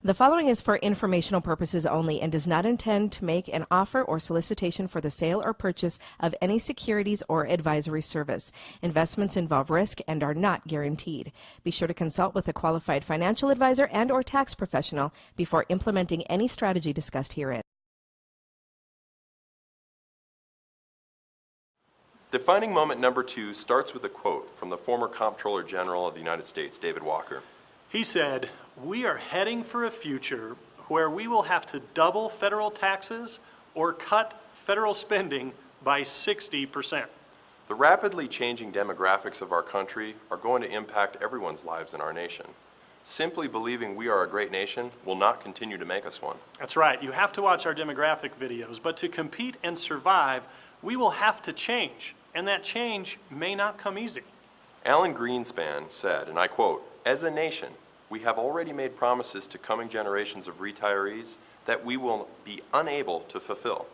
The following is for informational purposes only and does not intend to make an offer or solicitation for the sale or purchase of any securities or advisory service. Investments involve risk and are not guaranteed. Be sure to consult with a qualified financial advisor and or tax professional before implementing any strategy discussed herein. Defining moment number 2 starts with a quote from the former Comptroller General of the United States, David Walker. He said, "We are heading for a future where we will have to double federal taxes or cut federal spending by 60%. The rapidly changing demographics of our country are going to impact everyone's lives in our nation. Simply believing we are a great nation will not continue to make us one. That's right. You have to watch our demographic videos, but to compete and survive, we will have to change, and that change may not come easy. Alan Greenspan said, and I quote, "As a nation, we have already made promises to coming generations of retirees that we will be unable to fulfill."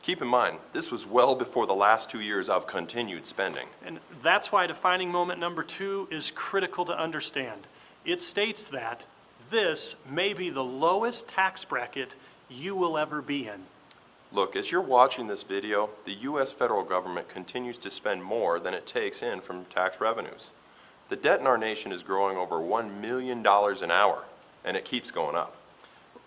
Keep in mind, this was well before the last 2 years of continued spending. And that's why defining moment number 2 is critical to understand. It states that this may be the lowest tax bracket you will ever be in. Look, as you're watching this video, the U.S. federal government continues to spend more than it takes in from tax revenues. The debt in our nation is growing over $1 million an hour, and it keeps going up.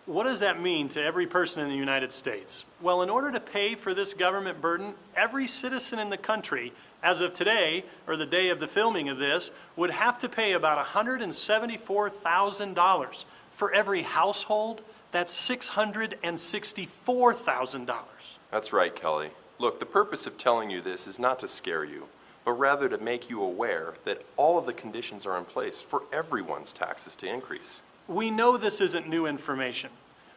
What does that mean to every person in the United States? Well, in order to pay for this government burden, every citizen in the country, as of today, or the day of the filming of this, would have to pay about $174,000. For every household, that's $664,000. That's right, Kelly. Look, the purpose of telling you this is not to scare you, but rather to make you aware that all of the conditions are in place for everyone's taxes to increase. We know this isn't new information,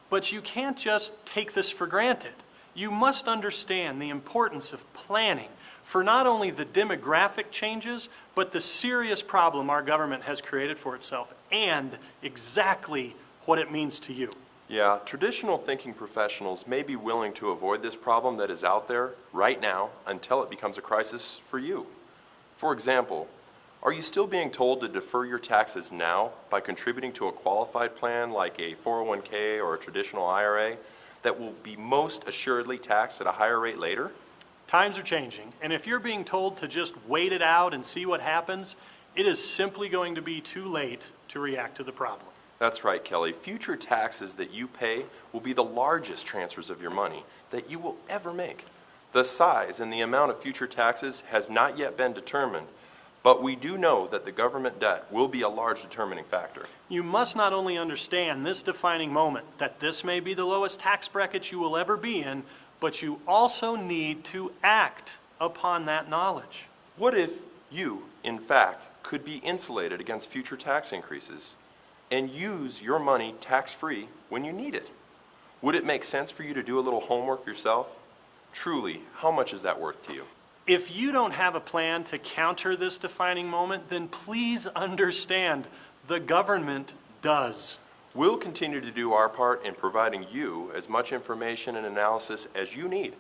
but you can't just take this for granted. You must understand the importance of planning for not only the demographic changes, but the serious problem our government has created for itself and exactly what it means to you. Yeah, traditional thinking professionals may be willing to avoid this problem that is out there right now until it becomes a crisis for you. For example, are you still being told to defer your taxes now by contributing to a qualified plan like a 401k or a traditional IRA that will be most assuredly taxed at a higher rate later? Times are changing, and if you're being told to just wait it out and see what happens, it is simply going to be too late to react to the problem. That's right, Kelly. Future taxes that you pay will be the largest transfers of your money that you will ever make. The size and the amount of future taxes has not yet been determined, but we do know that the government debt will be a large determining factor. You must not only understand this defining moment, that this may be the lowest tax bracket you will ever be in, but you also need to act upon that knowledge. What if you, in fact, could be insulated against future tax increases and use your money tax-free when you need it? Would it make sense for you to do a little homework yourself? Truly, how much is that worth to you? If you don't have a plan to counter this defining moment, then please understand the government does. We'll continue to do our part in providing you as much information and analysis as you need.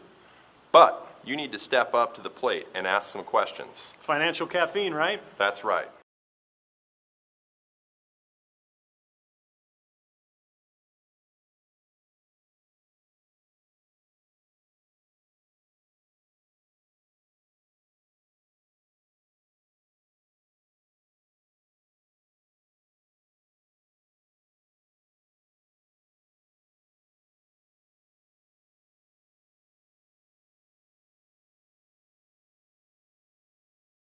But you need to step up to the plate and ask some questions. Financial caffeine, right? That's right.